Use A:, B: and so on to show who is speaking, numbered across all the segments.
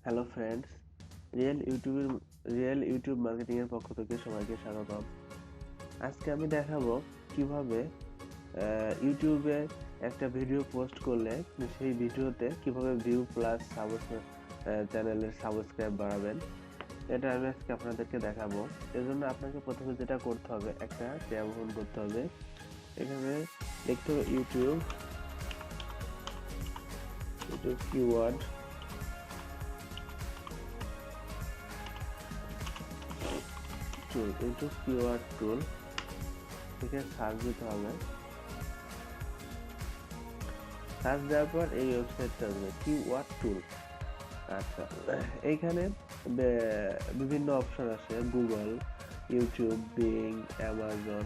A: Hello friends, real YouTube marketing এর পক্ষ থেকে সবাইকে স্বাগতম। আজকে আমি দেখাবো কিভাবে ইউটিউবে একটা ভিডিও পোস্ট করলে সেই ভিডিওতে কিভাবে ভিউ প্লাস চ্যানেলের সাবস্ক্রাইব বাড়াবেন। এটা আমি আজকে আপনাদেরকে দেখাবো। এজন্য আপনাকে প্রথমে যেটা করতে হবে, একটা ট্যাব ওপেন করতে হবে। এখানে লিখতে হবে ইউটিউব কিওয়ার্ড, ইউটিউব কিওয়ার্ড টুল থেকে সার্চ দিতে হবে। সার্চ দেওয়ার পর এই ওয়েবসাইটটা আসবে কিওয়ার্ড টুল। আচ্ছা, এইখানে বিভিন্ন অপশন আছে, Google, YouTube, being, Amazon,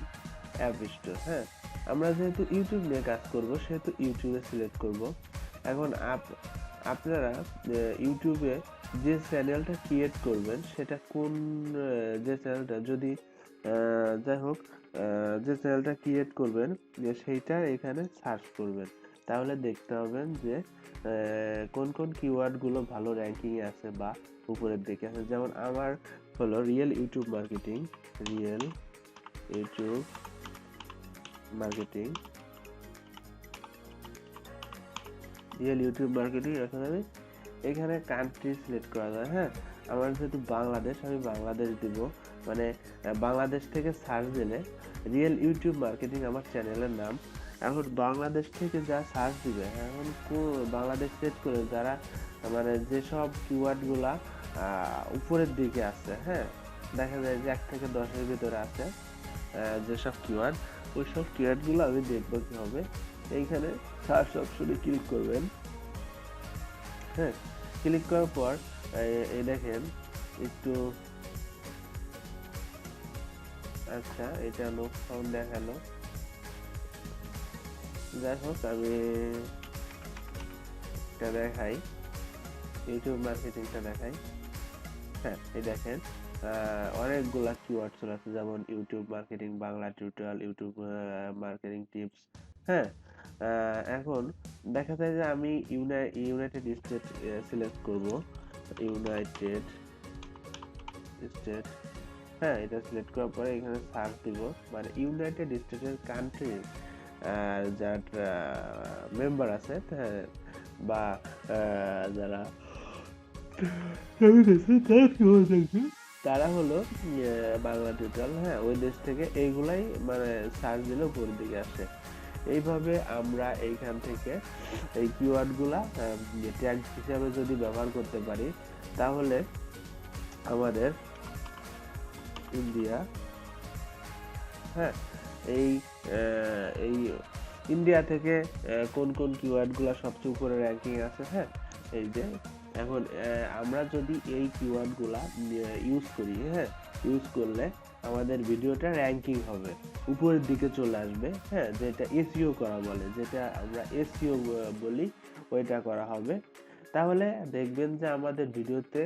A: app store. হ্যাঁ, আমরা যেহেতু ইউটিউব নিয়ে কাজ করব সেহেতু ইউটিউবে সিলেক্ট করব। এখন আপনারা ইউটিউবে যে চ্যানেলটা ক্রিয়েট করবেন সেটা কোন, যে চ্যানেলটা যদি যাই হোক, যে চ্যানেলটা ক্রিয়েট করবেন সেইটা এখানে সার্চ করবেন। তাহলে দেখতে পাবেন যে কোন কোন কিওয়ার্ড গুলো ভালো র্যাঙ্কিং এ আছে বা উপরের দিকে আছে। যেমন আমার হলো real YouTube marketing, real YouTube marketing, এখানে কান্ট্রি সিলেক্ট করা যায়। হ্যাঁ, আমার যেহেতু বাংলাদেশ, আমি বাংলাদেশ দিব। মানে বাংলাদেশ থেকে সার্চ দিলে রিয়েল ইউটিউব মার্কেটিং আমার চ্যানেলের নাম। এখন বাংলাদেশ থেকে যা সার্চ দিবে, এখন বাংলাদেশ সিলেক্ট করে যারা মানে যেসব কিওয়ার্ড গুলা উপরের দিকে আছে, হ্যাঁ, দেখা যায় যে 1 থেকে 10-এর ভিতরে আছে যেসব কিওয়ার্ড, ওইসব কিওয়ার্ড গুলো আমি দেখবো কিভাবে। এইখানে সার্চ অপশনে ক্লিক করবেন। হ্যাঁ, ক্লিক করার পর এই দেখেন একটু, আচ্ছা এটা নো সাউন্ড দেখালো। যাই হোক, আমি এটা দেখাই, ইউটিউব মার্কেটিংটা দেখাই। হ্যাঁ, এই দেখেন অনেকগুলা কিওয়ার্ড চলে আসছে, যেমন YouTube marketing Bangla tutorial, YouTube marketing tips. হ্যাঁ, এখন দেখা যায় যে আমি ইউনাইটেড স্টেট সিলেক্ট করব, ইউনাইটেড স্টেট। হ্যাঁ, এটা সিলেক্ট করার পরে এখানে সার্চ দিব, মানে ইউনাইটেড স্টেটের কান্ট্রি যারা মেম্বার আছে, হ্যাঁ, বা যারা তারা হলো বাংলা টিউটোরিয়াল। হ্যাঁ, ওই দেশ থেকে এইগুলাই মানে সার্চ দিলে উপরের দিকে আসে। এইভাবে আমরা এইখান থেকে এই কিওয়ার্ড গুলা ট্যাগ হিসাবে যদি ব্যবহার করতে পারি, তাহলে আমাদের ইন্ডিয়া, হ্যাঁ, এই এই ইন্ডিয়া থেকে কোন কোন কিওয়ার্ড গুলা সবচেয়ে উপরে র্যাঙ্কিং আছে। হ্যাঁ, এই যে এখন আমরা যদি এই কিওয়ার্ড গুলা ইউজ করি, হ্যাঁ, ইউজ করলে আমাদের ভিডিওটা র্যাঙ্কিং হবে, উপরের দিকে চলে আসবে। হ্যাঁ, যেটা এসইও করা বলে, যেটা আমরা এসইও বলি, ওইটা করা হবে। তাহলে দেখবেন যে আমাদের ভিডিওতে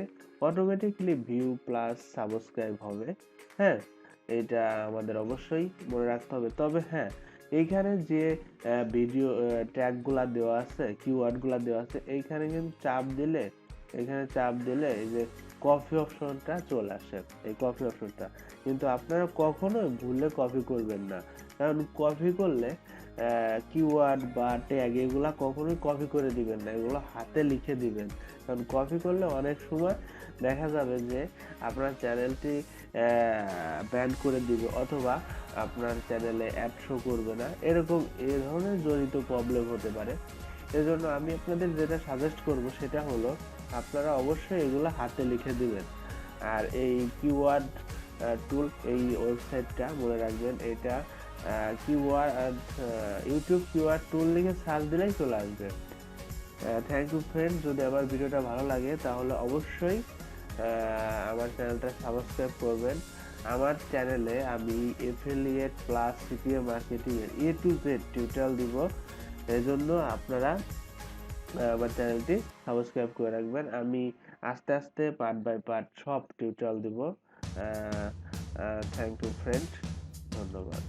A: অটোমেটিকলি ভিউ প্লাস সাবস্ক্রাইব হবে। হ্যাঁ, এটা আমাদের অবশ্যই মনে রাখতে হবে। তবে হ্যাঁ, এইখানে যে ভিডিও ট্যাগগুলা দেওয়া আছে, কিওয়ার্ডগুলা দেওয়া আছে, এইখানে কিন্তু চাপ দিলে এই যে কপি অপশনটা চলে আসে, এই কপি অপশনটা কিন্তু আপনারা কখনোই ভুলে কপি করবেন না। কারণ কপি করলে কিওয়ার্ড বা ট্যাগ এগুলা কখনোই কপি করে দিবেন না, এগুলো হাতে লিখে দিবেন। কারণ কপি করলে অনেক সময় দেখা যাবে যে আপনার চ্যানেলটি ব্যান করে দিবে, অথবা আপনার চ্যানেলে অ্যাড শো করবে না, এরকম এই ধরনের জড়িত প্রবলেম হতে পারে। এজন্য আমি আপনাদের যেটা সাজেস্ট করব সেটা হলো আপনারা অবশ্যই এগুলো হাতে লিখে দিবেন। আর এই কিওয়ার্ড টুল, এই ওয়েবসাইটটা মনে রাখবেন, এটা কিওয়ার্ড ইউটিউব কিওয়ার্ড টুল লিখে সার্চ দিলেই চলে আসবে। থ্যাংক ইউ ফ্রেন্ড, যদি আমার ভিডিওটা ভালো লাগে তাহলে অবশ্যই আমার চ্যানেলটা সাবস্ক্রাইব করবেন। আমার চ্যানেলে আমি এফিলিয়েট প্লাস সিপিএ মার্কেটিং এর A to Z টিউটোরিয়াল দিব। এজন্য আপনারা আমার চ্যানেলটি সাবস্ক্রাইব করে রাখবেন। আমি আস্তে আস্তে পার্ট বাই পার্ট সব টিউটোরিয়াল দিব। থ্যাংক ইউ ফ্রেন্ড, ধন্যবাদ।